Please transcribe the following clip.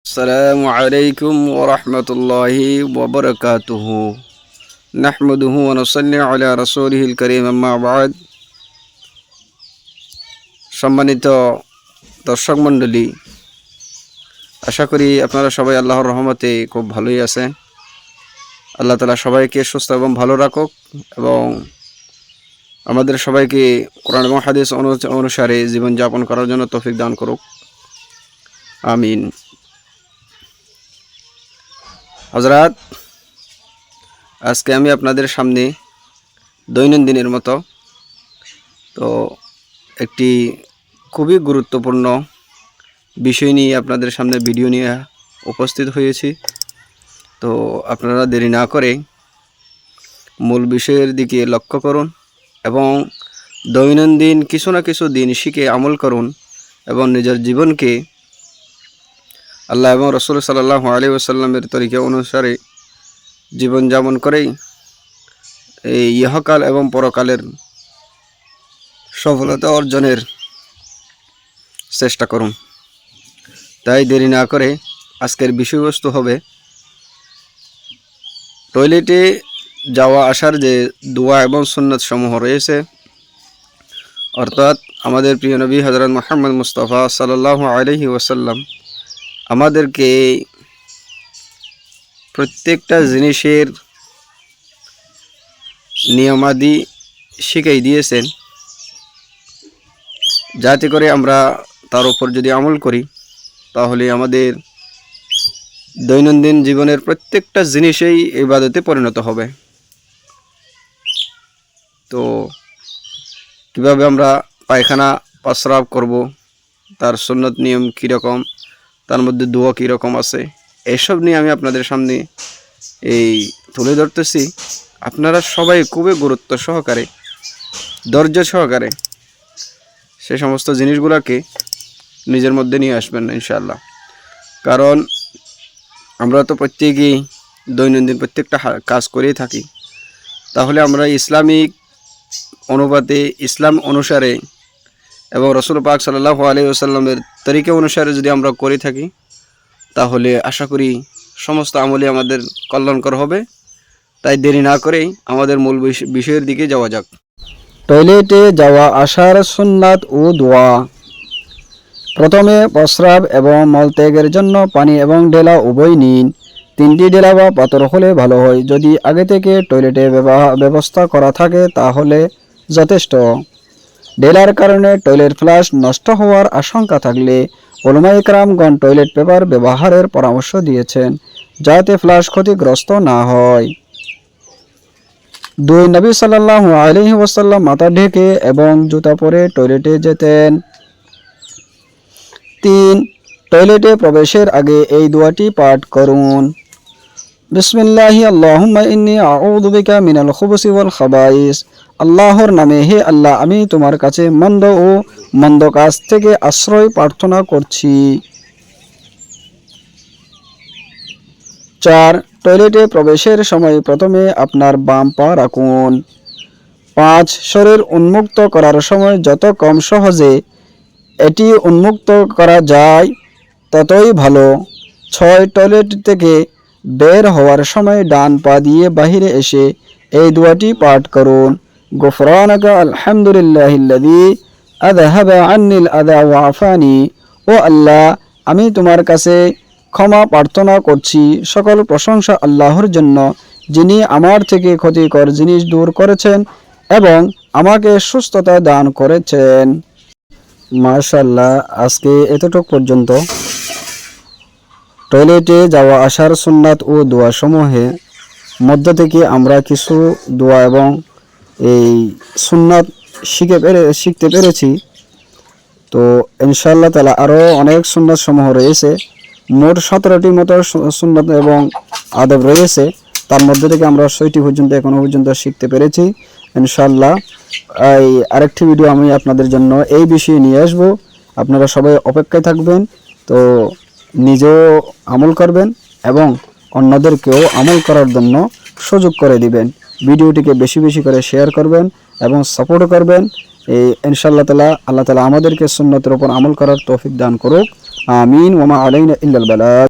السلام عليكم ورحمة الله وبركاته نحمده ونصلي على رسوله الكريم أما بعد সম্মানিত দর্শক মণ্ডলী, আশা করি আপনারা সবাই আল্লাহর রহমতে খুব ভালোই আছেন। আল্লাহ তাআলা সবাইকে সুস্থ এবং ভালো রাখুক এবং আমাদের সবাইকে কোরআন এবং হাদিস অনুসারে জীবন যাপন করার জন্য তৌফিক দান করুক, আমিন। হযরত, আজকে আমি আপনাদের সামনে দৈনন্দিনের মতো একটি খুবই গুরুত্বপূর্ণ বিষয় নিয়ে আপনাদের সামনে ভিডিও নিয়ে উপস্থিত হয়েছি। তো আপনারা দেরি না করে মূল বিষয়ের দিকে লক্ষ্য করুন এবং দৈনন্দিন কিছু না কিছু দিন শিখে আমল করুন এবং নিজের জীবনকে আল্লাহ এবং রাসূল সাল্লাল্লাহু আলাইহি ওয়াসাল্লামের তরিকা অনুসারে জীবন যাপন করেই এই ইহকাল এবং পরকালের সফলতা অর্জনের চেষ্টা করুন। তাই দেরি না করে আজকের বিষয়বস্তু হবে টয়লেটে যাওয়া আসার যে দোয়া এবং সুন্নাত সমূহ রয়েছে, অর্থাৎ আমাদের প্রিয় নবী হযরত মুহাম্মদ মুস্তাফা সাল্লাল্লাহু আলাইহি ওয়াসাল্লাম আমাদেরকে প্রত্যেকটা জিনিসের নিয়মাদি শিখিয়ে দিয়েছেন, যাতে করে আমরা তার উপর যদি আমল করি তাহলে আমাদের দৈনন্দিন জীবনের প্রত্যেকটা জিনিসেই ইবাদতে পরিণত হবে। তো কিভাবে আমরা পায়খানা প্রস্রাব করব, তার সুন্নত নিয়ম কীরকম, তার মধ্যে দোয়া কীরকম আছে, এসব নিয়ে আমি আপনাদের সামনে তুলে ধরতেছি। আপনারা সবাই খুবই গুরুত্ব সহকারে, ধৈর্য সহকারে সে সমস্ত জিনিসগুলোকে নিজের মধ্যে নিয়ে আসবেন না ইনশাআল্লাহ। কারণ আমরা তো প্রত্যেকেই দৈনন্দিন প্রত্যেকটা কাজ করেই থাকি। তাহলে আমরা ইসলামিক অনুপাতে, ইসলাম অনুসারে এবং রাসূল পাক সাল্লাল্লাহু আলাইহি ওয়াসাল্লামের তরিকা অনুসারে যদি আমরা করে থাকি তাহলে আশা করি সমস্ত আমলই আমাদের কল্যাণকর হবে। তাই দেরি না করেই আমাদের মূল বিষয়ের দিকে যাওয়া যাক। টয়লেটে যাওয়া আসার সুন্নাত ও দোয়া। প্রথমে প্রস্রাব এবং মলত্যাগের জন্য পানি এবং ডেলা উভয় নিন। 3টি ডেলা বা পাত্র হলে ভালো হয়। যদি আগে থেকে টয়লেটে ব্যবস্থা করা থাকে তাহলে যথেষ্ট। ডেলার কারণে টয়লেট ফ্লাশ নষ্ট হওয়ার আশঙ্কা থাকলে উলামায়ে কেরামগণ টয়লেট পেপার ব্যবহারের পরামর্শ দিয়েছেন, যাতে ফ্লাশ ক্ষতিগ্রস্ত না হয়। 2. নবী সাল্লাল্লাহু আলাইহি ওয়াসাল্লাম মাথা ঢেকে এবং জুতা পরে টয়লেটে যেতেন। 3. টয়লেটে প্রবেশের আগে এই দোয়াটি পাঠ করুন। বিসমিল্লাহি আল্লাহুম্মা ইন্নী আউযু বিকা মিনাল খুবুসি ওয়াল খাবাইস। আল্লাহর নামে, হে আল্লাহ, আমি তোমার কাছে মন্দ ও মন্দ কাজ থেকে আশ্রয় প্রার্থনা করছি। 4. টয়লেটে প্রবেশের সময় প্রথমে আপনার বাম পা রাখুন। 5. শরীর উন্মুক্ত করার সময় যত কম সহজে এটি উন্মুক্ত করা যায় ততই ভালো। 6. টয়লেট থেকে বের হওয়ার সময় ডান পা দিয়ে বাহিরে এসে এই দোয়াটি পাঠ করুন। গুফরানাকা আলহামদুলিল্লাহিল্লাযী আযহাবা আন্নিল আযা ওয়া আফানি। ও আল্লাহ, আমি তোমার কাছে ক্ষমা প্রার্থনা করছি। সকল প্রশংসা আল্লাহর জন্য, যিনি আমার থেকে ক্ষতিকর জিনিস দূর করেছেন এবং আমাকে সুস্থতা দান করেছেন। মাশাআল্লাহ, আজকে এতটুক পর্যন্ত টয়লেটে যাওয়া আসার সুন্নাত ও দোয়া সমূহের মধ্য থেকে আমরা কিছু দোয়া এবং এই সুন্নাত শিখতে পেরেছি। তো ইনশাআল্লাহ তাআলা আরও অনেক সুন্নাত সমূহ রয়েছে। মোট 17টির মতো সুন্নাত এবং আদব রয়েছে। তার মধ্যে থেকে আমরা 6টি পর্যন্ত এখনো পর্যন্ত শিখতে পেরেছি। ইনশাআল্লাহ আরেকটি ভিডিও আমি আপনাদের জন্য এই বিষয়ে নিয়ে আসব। আপনারা সবাই অপেক্ষায় থাকবেন। তো নিজেও আমল করবেন এবং অন্যদেরকেও আমল করার জন্য সুযোগ করে দিবেন। ভিডিওটিকে বেশি বেশি করে শেয়ার করবেন এবং সাপোর্ট করবেন। ইনশাআল্লাহ তাআলা আল্লাহ তাআলা আমাদেরকে সুন্নতের উপর আমল করার তৌফিক দান করুক, আমিন। ওয়া মা আলাইনা ইল্লাল বালাগ।